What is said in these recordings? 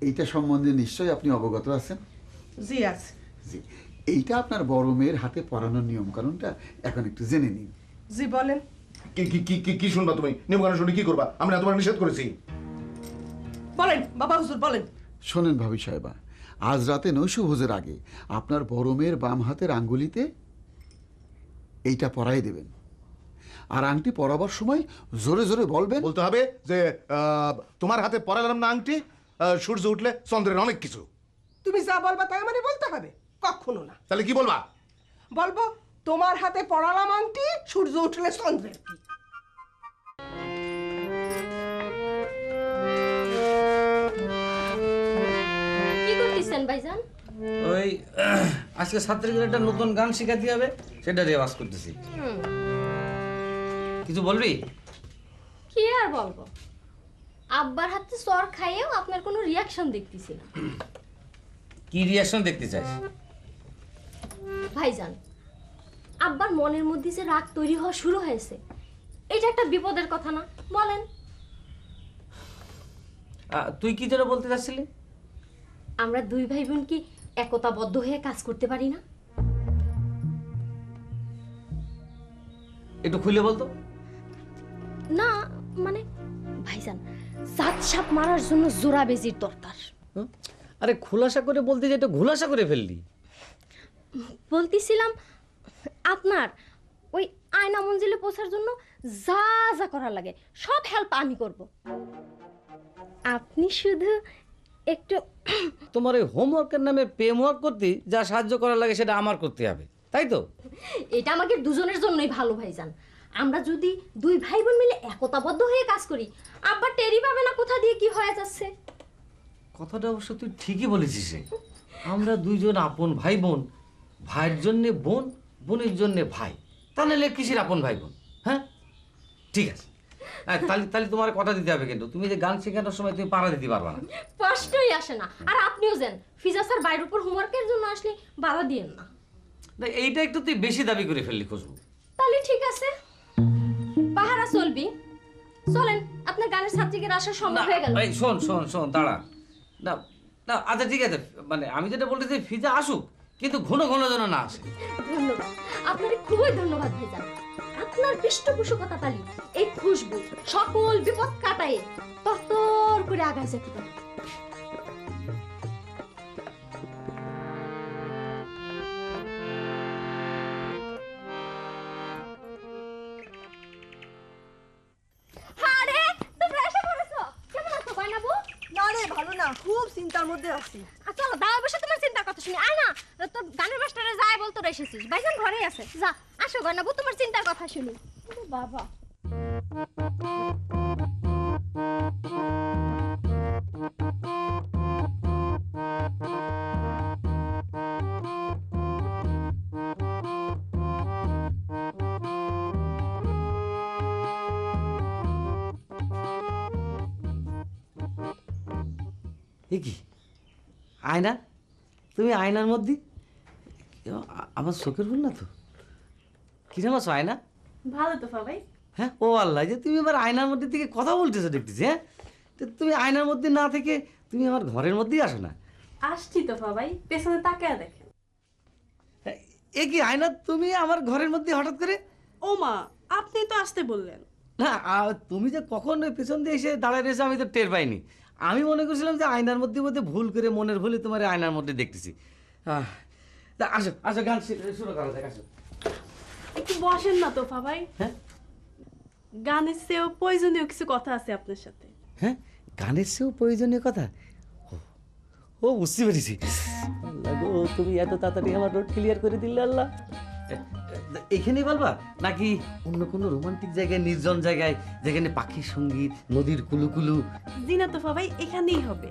এইটা সম্বন্ধে নিশ্চয়ই আপনি অবগত আছেন। জি আছে। জি, এইটা আপনার বড় মেয়ের হাতে পরানোর নিয়ম কানুনটা এখন একটু জেনে নিন। জি বলেন। কি কি কি কি কি শুনবা তুমি? নিয়মকানুন শুনে কি করবা? আমি না তোমার নিষেধ করেছি। বলেন বাবা হুজুর বলেন। শোনেন ভাবি সাহেবা, আজ রাতে নৈশভোজের আগে আপনার বড় মেয়ের বাম হাতের আঙ্গুলিতে এইটা পরাই দেবেন। আর আংটি পরাবার সময় জোরে জোরে বলবেন, বলতে হবে যে তোমার হাতে পরালাম না আংটি, সূর্য উঠলে চন্দ্রের অনেক কিছু। তুমি যা বলবা তাই আমারে বলতে হবে? কখনো না। তাহলে কি বলবা? বলবো তোমার হাতে পড়ালাম আংটি, সূর্য উঠলে চন্দ্রের কি। কি করতেছেন ভাইজান? ওই আজকে ছাত্রীদের একটা নতুন গান শেখাতে হবে, সেটা রেওয়াজ করতেছি। কিছু বলবি? কি আর বলবো, আব্বার হাতে চর খাইয়েও আপনার কোনো রিয়াকশন দেখতেছি না। কি রিয়াকশন দেখতে চাস? ভাইজান, আব্বার মনের মধ্যে যে রাগ তৈরি হওয়া শুরু হয়েছে, এটা একটা বিপদের কথা না? বলেন। তুই কি যেন বলতে চাচ্ছিলি? আমরা দুই ভাই বোন কি একতাবদ্ধ হয়ে কাজ করতে পারি না? একটু খুলে বলতো। না মানে ভাইজান, সাত সাপ মারার জন্য জোড়া বেজির দরকার। আরে খোলাসা করে বলতে যে এটা ঘোলাসা করে ফেললি। বলতেছিলাম আপনার ওই আয়না মঞ্জিলে পৌঁছার জন্য যা যা করা লাগে সব হেল্প আমি করব। আপনি শুধু একটু তোমার ওই হোমওয়ার্কের নামে পেমওয়ার্ক করতে যা সাহায্য করা লাগে সেটা আমার করতে হবে, তাই তো? এটা আমাদের দুজনের জন্যই ভালো ভাইজান। আমরা যদি দুই ভাই বোন মিলে একতাবদ্ধ হয়ে কাজ করি, আব্বা টেরি পাবে না কোথা দিয়ে কি হয়ে যাচ্ছে। কথাটা অবশ্য তুই ঠিকই বলেছিস রে। আমরা দুইজন আপন ভাই বোন, ভাইয়ের জন্যে বোন, বোনের জন্যে ভাই, তাহলে কিসের আপন ভাই বোন? হ্যাঁ ঠিক আছে। তাহলে তাহলে তোমার কথা দিতে হবে, কিন্তু তুমি যে গান শেখানোর সময় তুমি পাড়া দিতে পারবা না। কষ্টই আসে না। আর আপনিও যান, ফিজা স্যার বাইরের উপর হোমওয়ার্কের জন্য আসলে বাধা দিয়েন না। এইটা একটু তুই বেশি দাবি করে ফেললি খুশবু। তাহলে ঠিক আছে, পাহারা চলবি। চলেন, আপনার গানের ছাত্রীদের আসার সময় হয়ে গেল। এই শোন শোন শোন দাঁড়া। না না আচ্ছা ঠিক আছে, মানে আমি যেটা বলতে চাই ফিজা আসুক, কিন্তু ঘন ঘন যেন না আসে। ধন্যবাদ, আপনার খুবই ধন্যবাদ ভাইজান। আপনার পৃষ্ঠপোষকতা তালি এই খুশবু সকল বিপদ কাটায় তরতর করে আগায় যেতে পারে। আরে তোমরা এসে পড়েছো, কেমন আছো বাইনাবু? না রে ভালো না, খুব চিন্তার মধ্যে আছি। চলো দাও বসে তোমার চিন্তার কথা শুনি। আয় না, তোর গানের মাস্টারে যায় বলতো এসেছিস, ভাইজান ঘরেই আছে। যা আসো বাইনাবু, তোমার চিন্তার কথা শুনি। বাবা এ কি আয়না? তুমি আয়নার মধ্যে? আমার চোখের ভুল না তো? কিরম আছো আয়না? ভালো তো ভাই। হ্যাঁ ও আল্লাহ, যে তুমি আবার আয়নার মধ্যে থেকে কথা বলতেছো দেখতেছি। হ্যাঁ তো তুমি আয়নার মধ্যে না থেকে তুমি আমার ঘরের মধ্যেই আসো না? আসছি তো ভাই, পেছনে তাকায় দেখেন। এ কি আয়না, তুমি আমার ঘরের মধ্যে হঠাৎ করে? ও মা, আপনি তো আসতে বললেন। না তুমি যে কখন ওই পেছন দিয়ে এসে দাঁড়ায় রয়েছো আমি তো টের পাইনি। আমি মনে করছিলাম যে আয়নার মধ্যে মধ্যে ভুল করে মনের ভুলে তোমার আয়নার মধ্যে দেখতেছি। তা আসো আসো, গান শুরু করা যাক, আসো। একটু বসেন না তো ভাই। হ্যাঁ গানের চেয়েও প্রয়োজনীয় কিছু কথা আছে আপনার সাথে। হ্যাঁ, গানের চেয়েও প্রয়োজনীয় কথা? ও বুঝতে পেরেছি। আল্লাহ গো, তুমি এত তাড়াতাড়ি আমার রোড ক্লিয়ার করে দিলে আল্লাহ। এখানেই বলবা নাকি অন্য কোনো রোমান্টিক জায়গায়, নির্জন জায়গায়, যেখানে পাখির সঙ্গীত, নদীর কুলুকুলু? জি না তো ভাই, এখানেই হবে।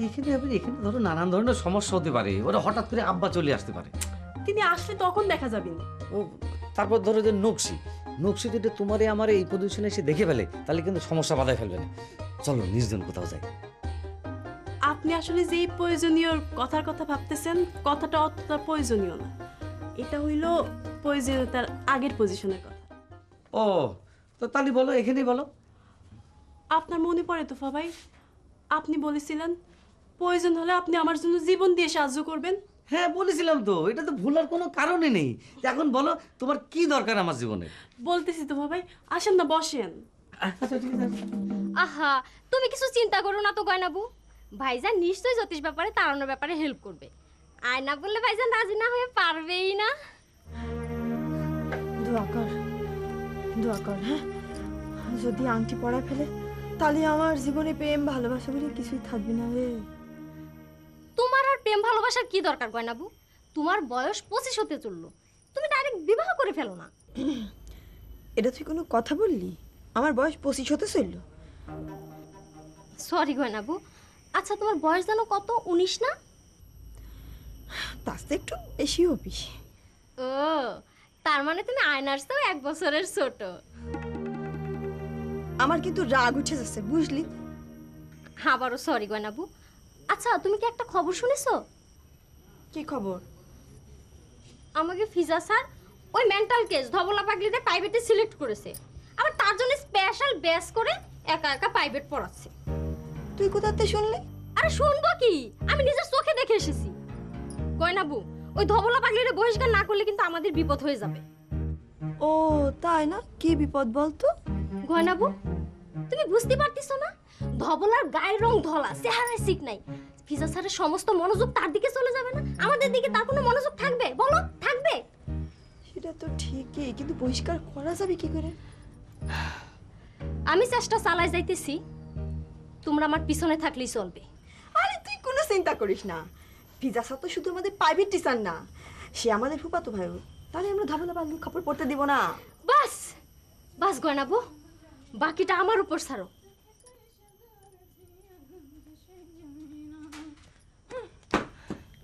এখানে হবে? এখানে ধরো নানান ধরনের সমস্যা হতে পারে, ওরা হঠাৎ করে আব্বা চলে আসতে পারে। তিনি আসলে তখন দেখা যাবে না। ও তারপর ধরো যে নকশি নকশি যদি তোমারে আমার এই পজিশনে এসে দেখে ফেলে, তাহলে কিন্তু সমস্যা বাধায় ফেলবে না। চলো নির্জন কোথাও যাই। আপনি আসলে যেই প্রয়োজনীয় কথার কথা ভাবতেছেন, কথাটা অতটা প্রয়োজনীয় না। এটা হইল প্রয়োজনীয়তার আগের পজিশনের কথা। ও তো তাহলে বলো, এখানেই বলো। আপনার মনে পড়ে তো ভাই, আপনি বলেছিলেন প্রয়োজন হলে আপনি আমার জন্য জীবন দিয়ে সাহায্য করবেন। হ্যাঁ বলেছিলাম তো, এটা তো ভুলার কোনো কারণই নেই। এখন বলো তোমার কি দরকার আমার জীবনে? বলতেছি তো ভাই, আসেন না বসেন। আচ্ছা ঠিক আছে। আহা, তুমি কিছু চিন্তা করো না তো গয়নাবু। ভাইজান নিশ্চয়ই জ্যোতিষ ব্যাপারে তাড়ানোর ব্যাপারে হেল্প করবে। আয়না বললে ভাইজান রাজি না হয়ে পারবেই না। দোয়া কর হ্যাঁ, যদি আংটি পরা ফেলে তাহলে আমার জীবনে প্রেম ভালোবাসা বলে কিছুই থাকবে না রে। তোমার আর প্রেম ভালোবাসার কি দরকার গয়নাবু? তোমার বয়স 25 হতে চললো, তুমি ডাইরেক্ট বিবাহ করে ফেলো না। এটা তুই কোনো কথা বললি? আমার বয়স 25 হতে চললো? সরি গয়নাবু। আচ্ছা তোমার বয়স জানো কত? 19 না? তার চেয়ে একটু বেশি হবি। ও, তার মানে তুমি আয়নার চেয়েও 1 বছরের ছোট। আমার কিন্তু রাগ উঠে যাচ্ছে বুঝলি। আবারও সরি গয়নাবু। আচ্ছা তুমি কি একটা খবর শুনেছো? কি খবর? আমাকে ফিজা স্যার ওই মেন্টাল কেস ধবলা পাগলিতে প্রাইভেটে সিলেক্ট করেছে। আবার তার জন্য স্পেশাল ব্যাচ করে একা একা প্রাইভেট পড়াচ্ছে। তুই কোথাতে শুনলি? আরে শুনবো কি, আমি নিজের চোখে দেখে এসেছি। গয়নাবু, ওই ধবলা পাগলিরে বহিষ্কার না করলে কিন্তু আমাদের বিপদ হয়ে যাবে। ও তাই না? কি বিপদ বলতো? গয়নাবু, তুমি বুঝতে পারতিস না? ধবলার গায়ের রং ধলা, চেহারায় সিক নাই। ফিজা স্যারের সমস্ত মনোযোগ তার দিকে চলে যাবে না, আমাদের দিকে তার কোনো মনোযোগ থাকবে? বলো, থাকবে? সেটা তো ঠিকই, কিন্তু বহিষ্কার করা যাবে কি করে? আমি চেষ্টা চালাই যাইতেছি, তোমরা আমার পিছনে থাকলেই চলবে। আরে তুই কোনো চিন্তা করিস না, ফিজা স্যার তো শুধু আমাদের প্রাইভেট টিচার না, সে আমাদের ফুফাতো ভাই। তাহলে আমরা ধবলা পাগলি কাপড় পরতে দিব না। বাস বাস গয়নাবু, বাকিটা আমার উপর ছাড়ো।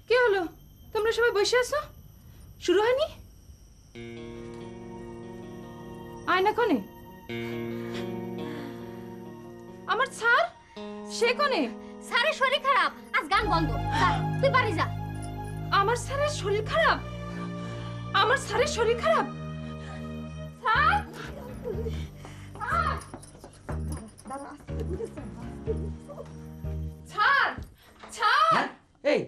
কি হলো, তোমরা সবাই বসে আছো? শুরু হয়নি? আয়না কোনে? আমার স্যার, সে কোনে? স্যারের শরীর খারাপ, আজ গান বন্ধ। যা, তুই বাড়ি যা। আমার স্যারের শরীর খারাপ? আমার স্যারের শরীর খারাপ? স্যার, স্যার, স্যার, হ্যাঁ এই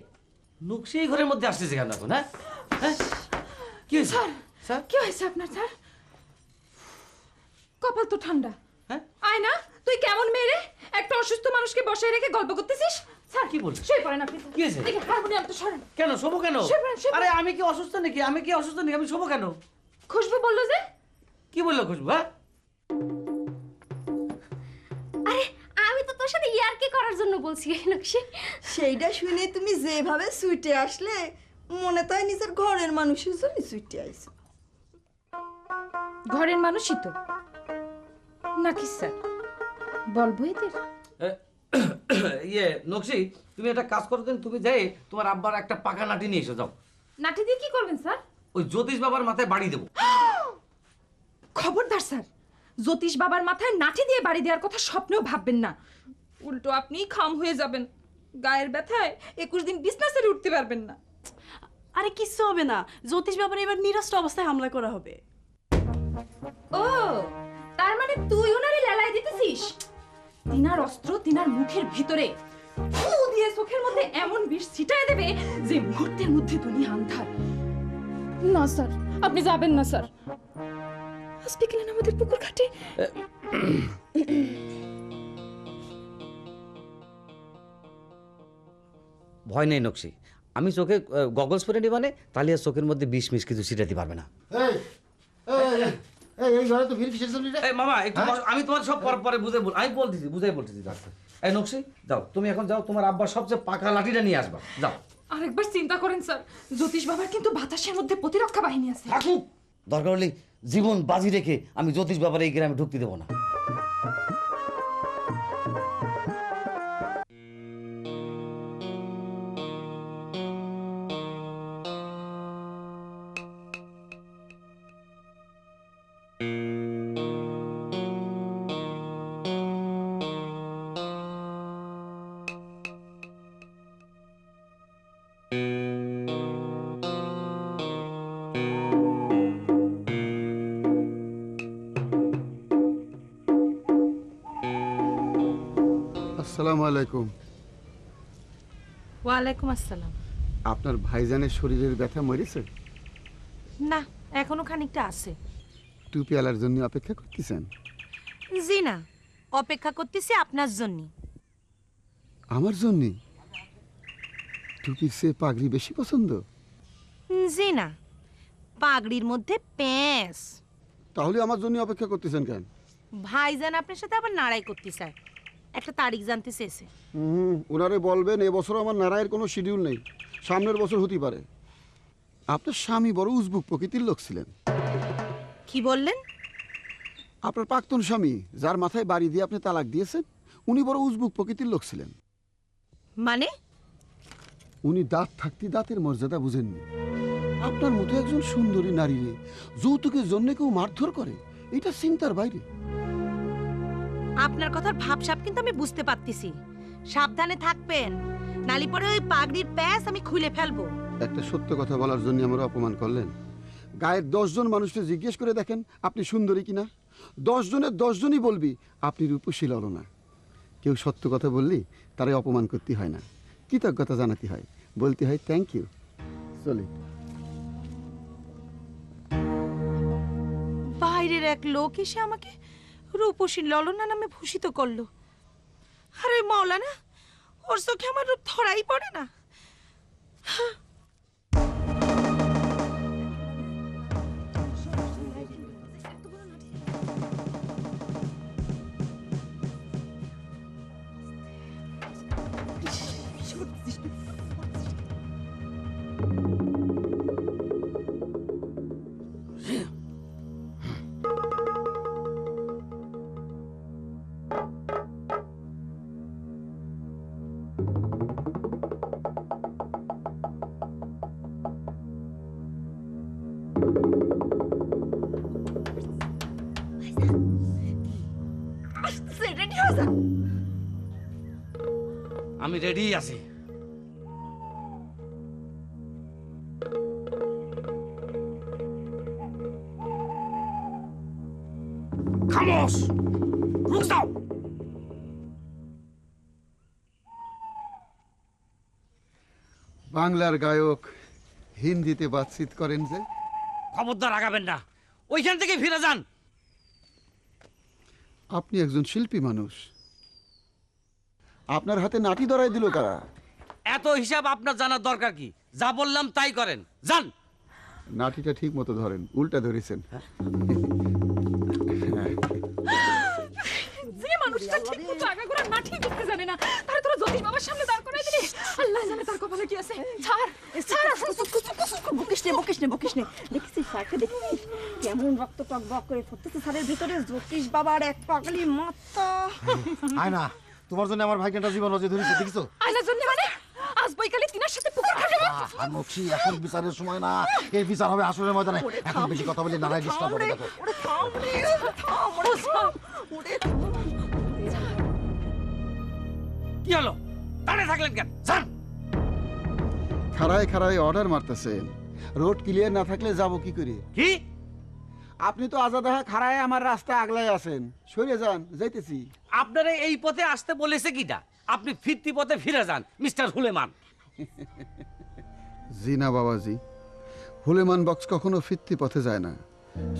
নুকসি এই ঘরের মধ্যে আসতেছে কেন এখন? হ্যাঁ হ্যাঁ কি হয়েছে? স্যার, স্যার কি হয়েছে আপনার স্যার? কপাল তো ঠান্ডা। হ্যাঁ আয়না, তুই কেমন মেরে একটা অসুস্থ মানুষকে বসায় রেখে গল্প করতেছিস? স্যার কি বলছিস? শুয়ে পড়েন আপনি। কি হয়েছে? দেখে হারমোনিয়াম তো সরেন। কেন শোবো কেন? শুয়ে পড়েন। আরে আমি কি অসুস্থ নাকি? আমি কি অসুস্থ নাকি? আমি শোবো কেন? খুশবু বললো যে। কি বললো খুশবু? হ্যাঁ আরে আমি তো তোর সাথে ইয়ার্কি করার জন্য বলছি নকশি। সেইটা শুনে তুমি যেভাবে সুইটে আসলে, মনে তাই নিজের ঘরের মানুষের জন্য সুইটে আইছো। ঘরের মানুষই তো নাকি স্যার? বলবো এদের? ইয়ে নকশি, তুমি একটা কাজ করো দেন, তুমি যাই তোমার আব্বার একটা পাকা লাঠি নিয়ে এসো যাও। লাঠি দিয়ে কি করবেন স্যার? ওই জ্যোতিষ বাবার মাথায় বাড়ি দেবো। খবরদার স্যার, জ্যোতিষ বাবার মাথায় লাঠি দিয়ে বাড়ি দেওয়ার কথা স্বপ্নেও ভাববেন না। উল্টো আপনি খাম হয়ে যাবেন, গায়ের ব্যথায় 21 দিন বিছনা ছেড়ে উঠতে পারবেন না। আরে কিচ্ছু হবে না, জ্যোতিষ ব্যাপারে এবার নিরস্ত্র অবস্থায় হামলা করা হবে। ও, তার মানে তুই ওনারে লেলাই দিতেছিস? তিনার অস্ত্র তিনার মুখের ভিতরে ফু দিয়ে চোখের মধ্যে এমন বিষ ছিটায় দেবে যে মুহূর্তের মধ্যে দুনিয়া আন্ধার। না স্যার, আপনি যাবেন না স্যার। আজ বিকেলে আমাদের পুকুর ঘাটে ভয় নেই নকশি, আমি চোখে গগলস পরে নিবানে, তাহলে আর চোখের মধ্যে বিষ মিশ কিছু ছিটাতে পারবে না। এই ঘরে তো ভিড় কিসের জন্য রে? এই মামা একটু বসো, আমি তোমার সব পরে পরে আমি বুঝাই বলতেছি ডাক্তার। এই নকশি যাও, তুমি এখন যাও, তোমার আব্বার সবচেয়ে পাকা লাঠিটা নিয়ে আসবা, যাও। আরেকবার চিন্তা করেন স্যার, জ্যোতিষ বাবার কিন্তু বাতাসের মধ্যে প্রতিরক্ষা বাহিনী আছে। থাকুক, দরকার হলে জীবন বাজি রেখে আমি জ্যোতিষ বাবার এই গ্রামে ঢুকতে দেবো না। আসসালামু আলাইকুম। ওয়ালাইকুম আসসালাম। আপনার ভাইজানের শরীরের ব্যথা মরেছে? না, এখনো খানিকটা আছে। টুপি আলার জন্য অপেক্ষা করতেছেন? জি না, অপেক্ষা করতেছি আপনার জন্য। আমার জন্যে? টুপির চেয়ে পাগড়ি বেশি পছন্দ? জি না, পাগড়ির মধ্যে প্যাঁচ। তাহলে আমার জন্য অপেক্ষা করতেছেন কেন? ভাইজান আপনার সাথে আবার নাড়াই করতে চায়, একটা তারিখ জানতে চেয়েছে। ওনারে বলবেন এবছর আমার নারায়ের কোনো শিডিউল নেই, সামনের বছর হতে পারে। আপনার স্বামী বড় উজবুক প্রকৃতির লোক ছিলেন। কি বললেন? আপনার প্রাক্তন স্বামী, যার মাথায় বাড়ি দিয়ে আপনি তালাক দিয়েছেন, উনি বড় উজবুক প্রকৃতির লোক ছিলেন। মানে? উনি দাঁত থাকতে দাঁতের মর্যাদা বুঝেননি। আপনার মতো একজন সুন্দরী নারীরে যৌতুকের জন্য কেউ মারধর করে, এটা চিন্তার বাইরে। আপনার কথার ভাবসাব কিন্তু আমি বুঝতে পারতেছি। সাবধানে থাকবেন, নালি পরে ওই পাগড়ির প্যাঁচ আমি খুলে ফেলবো। একটা সত্য কথা বলার জন্য আমার অপমান করলেন। গায়ের 10 জন মানুষকে জিজ্ঞেস করে দেখেন আপনি সুন্দরী কিনা, 10 জনের 10 জনই বলবি আপনি রূপসী ললনা। কেউ সত্য কথা বললে তারাই অপমান করতে হয় না, কৃতজ্ঞতা জানাতে হয়, বলতে হয় থ্যাংক ইউ। চলি। বাইরের এক লোক এসে আমাকে রূপসী ললনা নামে ভূষিত করলো। আরে মাওলানা, ওর চোখে আমার রূপ ধরাই পড়ে না। রেডি হয়ে যা। আমি রেডি আছি। খামোশ, রুক যাও। বাংলার গায়ক হিন্দিতে বাতচিত করেন যে? খবরদার আগাবেন না, ওইখান থেকে ফিরে যান। আপনি একজন শিল্পী মানুষ, আপনার হাতে নাটি ধরাই দিল কারা? এত হিসাব আপনার জানার দরকার কি? যা বললাম তাই করেন, যান। নাটিটা ঠিক মতো ধরেন, উল্টা ধরেছেন। যে মানুষটা ঠিকমতো আগাগোড়া নাঠি করতে জানে না, তারে তোরা জ্যোতিষ বাবার সামনে দাঁড় করাই দিলি। আল্লাহ জানে তার কপালে কি আছে। ছাড় ছাড়, বকিস নে। দেখছিস স্যারকে, দেখছিস কেমন রক্ত টক বক করে ফুটতেছে স্যারের ভিতরে। জ্যোতিষ বাবার এক পাগলি মাথা। আয় না, তোমার জন্য আমার ভাইকে একটা জীবন অজয় ধরেছে, দেখছো? আয়নার জন্য মানে আজ বৈকালে তিনার সাথে পুকুর ঘাটে যাবো। আর নকশি, এখন বিচারের সময় না, এই বিচার হবে আসরের ময়দানে। এখন বেশি কথা বলে নারায় ডিস্টার্ব হবে। দেখো ওরে থাম রে, থাম, ওরে থাম, ওরে থাম। কি হলো? দাঁড়িয়ে থাকলেন কেন? যান। খাড়ায় খাড়ায় অর্ডার মারতেছেন, রোড ক্লিয়ার না থাকলে যাব কি করে? কি? আপনি তো আজাদা খাড়ায় আমার রাস্তা আগলায় আছেন, সরে যান, যাইতেছি। আপনারা এই পথে আসতে বলেছে কিটা? আপনি ফিরতি পথে ফিরে যান, মিস্টার হুলেমান। জি না বাবাজি, হুলেমান বক্স কখনো ফিরতি পথে যায় না,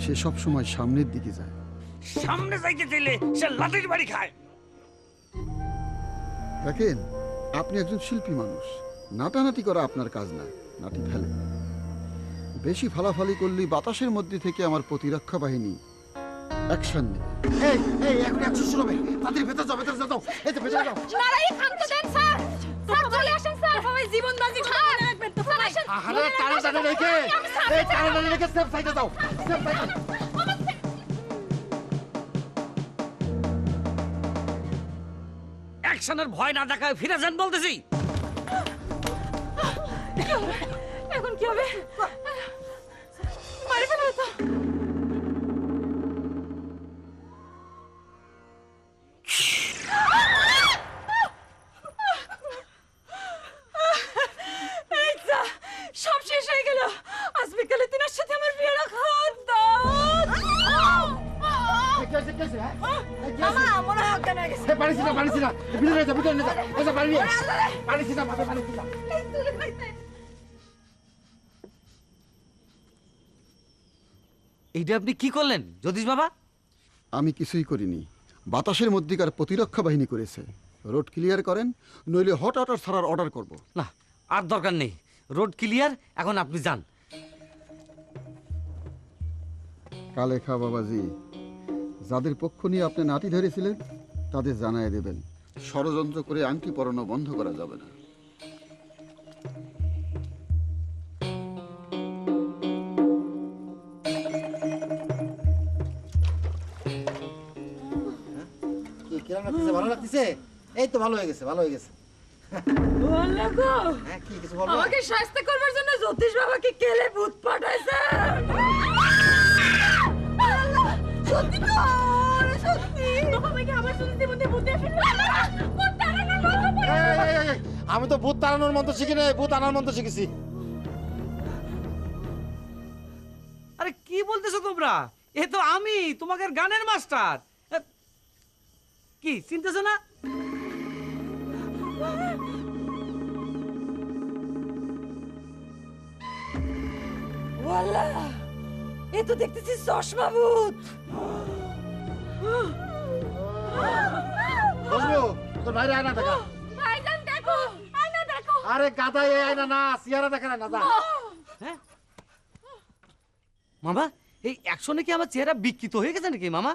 সে সব সময় সামনের দিকে যায়। সামনে যাইতে চাইলে সে লাঠির বাড়ি খায়। দেখেন, আপনি একজন শিল্পী মানুষ, নাটানাটি করা আপনার কাজ না, নাটি ফেলে। বেশি ফালাফালি করলে বাতাসের মধ্যে থেকে আমার প্রতিরক্ষা বাহিনী অ্যাকশন নেবে। এই এখন অ্যাকশন শুরু হবে। তাদের ভেতর যাও, ভেতর যাও, এই তো ভেতরে যাও। নারাই থামতে দেন স্যার। স্যার চলে আসেন স্যার, সবাই জীবন বাজি মনে রাখবেন তো। স্যার আসেন। আরে টানা রেখে, এই টানা রেখে সেফ সাইডে যাও, সেফ সাইডে। অ্যাকশনের ভয় না দেখায় ফিরে যান বলতেছি। এখন কি হবে? মারি ফেলা তো। সব শেষ হয়ে গেল। আজ বিকালে তিনার সাথে আমার বিয়ে রাখা। মামা, মনে হয় অজ্ঞান হয়ে গেছে। পারিস না ভিতরে যা ভিতরে যা পারিস না এইটা আপনি কি করলেন জ্যোতিষ বাবা? আমি কিছুই করিনি, বাতাসের মধ্যেকার প্রতিরক্ষা বাহিনী করেছে। রোড ক্লিয়ার করেন, নইলে হট অর্ডার ছাড়ার অর্ডার করব। না, আর দরকার নেই, রোড ক্লিয়ার, এখন আপনি যান। কালেখা বাবাজি, যাদের পক্ষ নিয়ে আপনি নাটি ধরেছিলেন তাদের জানায় দেবেন, ষড়যন্ত্র করে আংটি পরানো বন্ধ করা যাবে না। ভালো লাগতেছে? এই তো ভালো হয়ে গেছে, ভালো হয়ে গেছে। হ্যাঁ, কি কিছু বলবো? আমাকে শাস্তি করবার জন্য জ্যোতিষ বাবাকে কেলে ভূত পাঠাইছে। সত্যি তো, সত্যি। তোমাকে আমার শুনতে মধ্যে ভূতে ফেললো। ভূত তাড়ানোর মন্ত্র পড়ে। আমি তো ভূত তাড়ানোর মন্ত্র শিখি নাই, ভূত আনার মন্ত্র শিখেছি। আরে কি বলতেছো তোমরা? এ তো আমি, তোমাদের গানের মাস্টার। কি চিনতেছো না? ওয়াল্লাহ, এ তো দেখতেছি চশমা ভূত। বুঝলো তোর বাইরে আয়না দেখা। ভাইজান দেখো, আয়না দেখো। আরে গাধা, এই আয়না না, সিয়ারা দেখা না দাদা। হ্যাঁ মামা, এই অ্যাকশনে কি আমার চেহারা বিকৃত হয়ে গেছে নাকি মামা?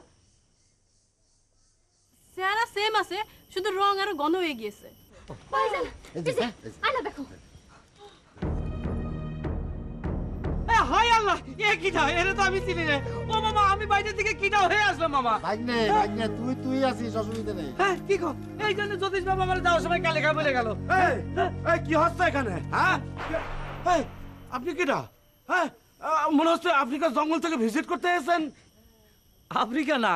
চেহারা সেম আছে, শুধু রং আরো ঘন হয়ে গিয়েছে। ভাইজান, এই যে, আয়না দেখো। হাই আল্লাহ, এ কিটা? এরে তো আমি চিনি না। ও মামা, আমি বাইরে থেকে কিটা হয়ে আসলাম মামা। ভাগ্নে, তুই আছিস, অসুবিধা নেই। হ্যাঁ কি গো, এই জন্য জ্যোতিষ বাবা আমার যাওয়ার সময় কালে খা বলে গেল। এই কি হচ্ছে এখানে? হ্যাঁ এই, আপনি কিটা? হ্যাঁ, মনে হচ্ছে আফ্রিকা জঙ্গল থেকে ভিজিট করতে এসেছেন। আফ্রিকা না,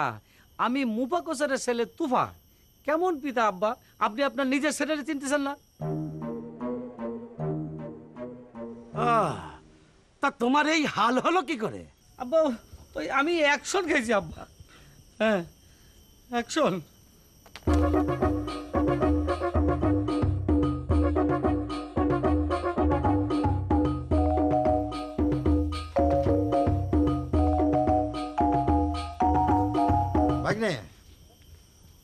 আমি মুফা কোসারের ছেলে তুফা। কেমন পিতা আব্বা, আপনি আপনার নিজের ছেলেরে চিনতেছেন না? তা তোমার এই হাল হলো কি করে? আব্বা, ওই আমি অ্যাকশন খেয়েছি আব্বা। হ্যাঁ, অ্যাকশন। ভাগ্নে,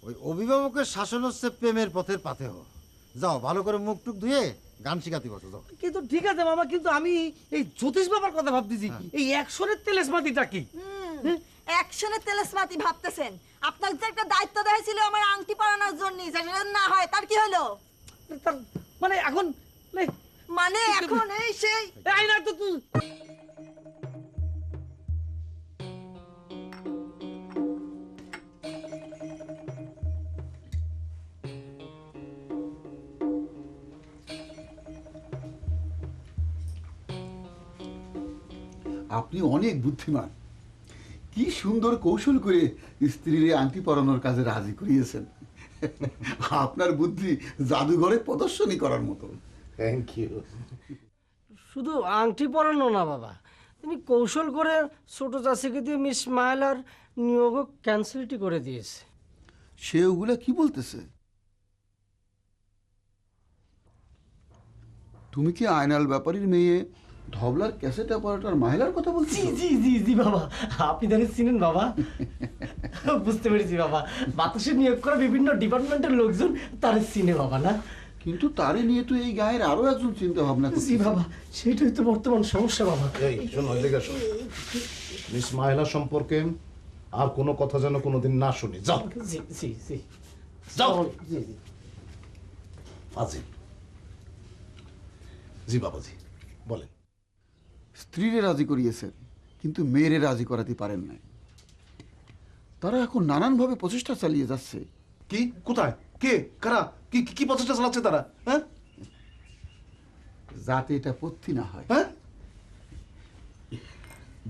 ওই অভিভাবকের শাসন হচ্ছে প্রেমের পথের পাথেয়। যাও, ভালো করে মুখ টুক ধুয়ে গান শিখাতে বসো, যাও। কিন্তু ঠিক আছে মামা, কিন্তু আমি এই জ্যোতিষ বাবার কথা ভাবতেছি। এই অ্যাকশনের তেলেসমাতিটা কি? অ্যাকশনের তেলেসমাতি ভাবতেছেন? আপনার যে একটা দায়িত্ব দেওয়া ছিল আমার আংটি পরানোর জন্য, যেটা না হয় তার কি হলো? তার মানে এখন মানে এখন এই সেই আইনা তো তুই। আপনি অনেক বুদ্ধিমান, কি সুন্দর কৌশল করে স্ত্রীরে আংটি পরানোর কাজে রাজি করিয়েছেন। আপনার বুদ্ধি জাদুঘরে প্রদর্শনী করার মতো। Thank you. শুধু আংটি পরানো না বাবা, তিনি কৌশল করে ছোট চাষিকে দিয়ে মিস মায়লার নিয়োগও ক্যান্সেলটি করে দিয়েছে। সে ওগুলা কি বলতেছে? তুমি কি আয়নাল ব্যাপারীর মেয়ে ধবলার ক্যাসেট অপারেটর মাহিলার কথা বলছো? জি জি জি জি বাবা, আপনি তাহলে চিনেন বাবা? বুঝতে পেরেছি বাবা, বাতাসে নিয়োগ করা বিভিন্ন ডিপার্টমেন্টের লোকজন তারা চিনে বাবা না? কিন্তু তারে নিয়ে তো এই গায়ের আরো একজন চিন্তা ভাবনা করছে। জি বাবা, সেটাই তো বর্তমান সমস্যা বাবা। এই শোনো, এদিকে শোনো। মিস মাহিলা সম্পর্কে আর কোনো কথা যেন কোনোদিন না শুনি। যাও জি জি জি যাও। জি জি। ফাজিল। জি বাবাজি, বলেন। স্ত্রীরে রাজি করিয়েছেন, কিন্তু মেয়েরে রাজি করাতে পারেন নাই। তারা এখন নানানভাবে প্রচেষ্টা চালিয়ে যাচ্ছে। কি? কোথায়? কে? কারা? কি কি প্রচেষ্টা চালাচ্ছে তারা? হ্যাঁ যাতে এটা পত্তি না হয়। হ্যাঁ,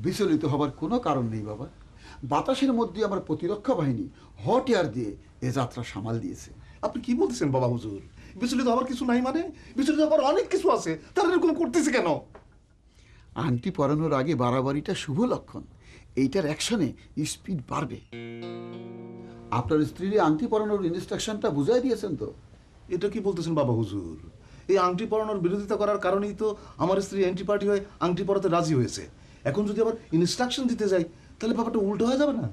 বিচলিত হবার কোনো কারণ নেই বাবা। বাতাসের মধ্যে আমার প্রতিরক্ষা বাহিনী হট এয়ার দিয়ে এ যাত্রা সামাল দিয়েছে। আপনি কি বলতেছেন বাবা হুজুর? বিচলিত হবার কিছু নাই মানে? বিচলিত হবার অনেক কিছু আছে, তারা এরকম করতেছে কেন? আংটি পরানোর আগে বাড়াবাড়িটা শুভ লক্ষণ। এইটার অ্যাকশনে স্পিড বাড়বে। আপনার স্ত্রীর আংটি পরানোর ইনস্ট্রাকশনটা বুঝাই দিয়েছেন তো? এটা কি বলতেছেন বাবা হুজুর? এই আংটি পরানোর বিরোধিতা করার কারণেই তো আমার স্ত্রী অ্যান্টি পার্টি হয়ে আংটি পরাতে রাজি হয়েছে। এখন যদি আবার ইনস্ট্রাকশন দিতে যাই তাহলে ব্যাপারটা উল্টো হয়ে যাবে না?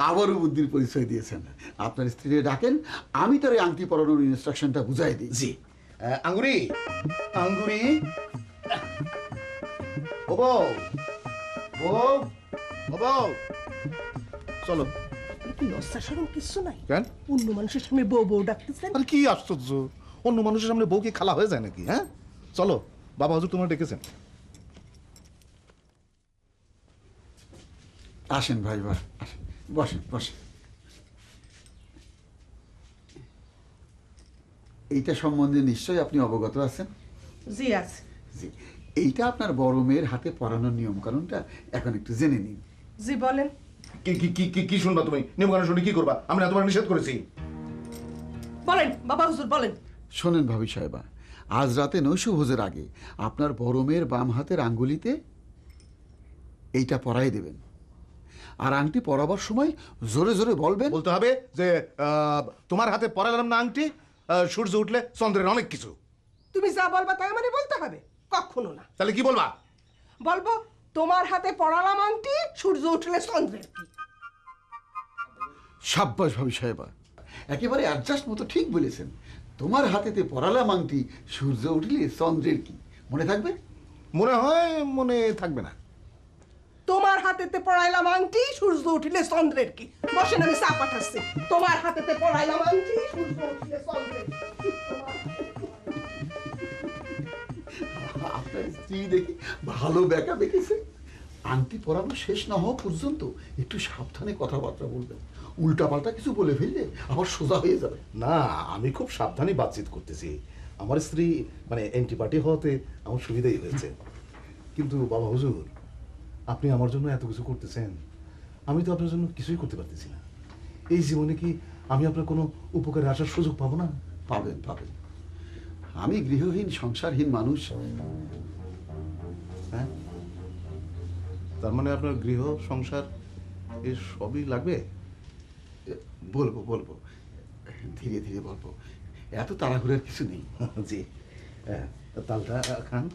আবারও বুদ্ধির পরিচয় দিয়েছেন। আপনার স্ত্রীকে ডাকেন, আমি তার এই আংটি পরানোর ইনস্ট্রাকশনটা বুঝাই দিই। জি। আঙ্গুরি, আঙ্গুরি, ও বউ, বউ, ও বউ, চলো। কি লজ্জা শরম কিচ্ছু নাই? কেন? অন্য মানুষের সামনে বউ বউ ডাকতেছেন? আরে কি আশ্চর্য, অন্য মানুষের সামনে বউ কি খালা হয়ে যায় নাকি? হ্যাঁ, চলো, বাবা হুজুর তোমার ডেকেছেন। আসেন ভাই, বসেন বসেন। এইটা সম্বন্ধে নিশ্চয়ই আপনি অবগত আছেন? জি আছে। জি, এইটা আপনার বড় মেয়ের হাতে পরানোর নিয়ম কানুনটা এখন একটু জেনে নিন। জি বলেন। কি কি কি কি কি শুনবা তুমি? নিয়মকানুন শুনে কি করবা? আমি না তোমার নিষেধ করেছি? বলেন বাবা হুজুর বলেন। শোনেন ভাবি সাহেবা, আজ রাতে নৈশভোজের আগে আপনার বড় মেয়ের বাম হাতের আঙ্গুলিতে এইটা পরাই দেবেন। আর আংটি পরাবার সময় জোরে জোরে বলবেন। বলতে হবে যে তোমার হাতে পরালাম না আংটি, সূর্য উঠলে চন্দ্রের অনেক কিছু। তুমি যা বলবা তাই মানে বলতে হবে? কখনো না। তাহলে কি বলবা? বলবো তোমার হাতে পড়ালাম আংটি, সূর্য উঠলে চন্দ্রের কি। সাব্বাস ভাবি সাহেবা, একেবারে অ্যাডজাস্ট মতো ঠিক বলেছেন। তোমার হাতেতে পরালাম আংটি, সূর্য উঠলে চন্দ্রের কি। মনে থাকবে? মনে হয় মনে থাকবে না। তোমার হাতেতে পড়াইলাম আংটি, সূর্য উঠলে চন্দ্রের কি। বসেন, আমি চা পাঠাচ্ছি। তোমার হাতেতে পড়াইলাম আংটি, সূর্য উঠলে চন্দ্রের কি। আপনার স্ত্রী দেখি ভালো ব্যাকা দেখেছে। আংটি পরানো শেষ না হওয়া পর্যন্ত একটু সাবধানে কথাবার্তা বলবেন। উল্টাপাল্টা কিছু বলে ফেললে আবার সোজা হয়ে যাবে। না, আমি খুব সাবধানে বাতচিত করতেছি। আমার স্ত্রী মানে অ্যান্টি পার্টি হওয়াতে আমার সুবিধাই হয়েছে। কিন্তু বাবা হুজুর, আপনি আমার জন্য এত কিছু করতেছেন, আমি তো আপনার জন্য কিছুই করতে পারতেছি না। এই জীবনে কি আমি আপনার কোনো উপকারে আসার সুযোগ পাবো না? পাবেন পাবেন। আমি গৃহহীন সংসারহীন মানুষ। হ্যাঁ, তার মানে আপনার গৃহ সংসার এ সবই লাগবে? বলবো বলবো, ধীরে ধীরে বলবো, এত তাড়াহুড়ার কিছু নেই। জি, তালটা খান।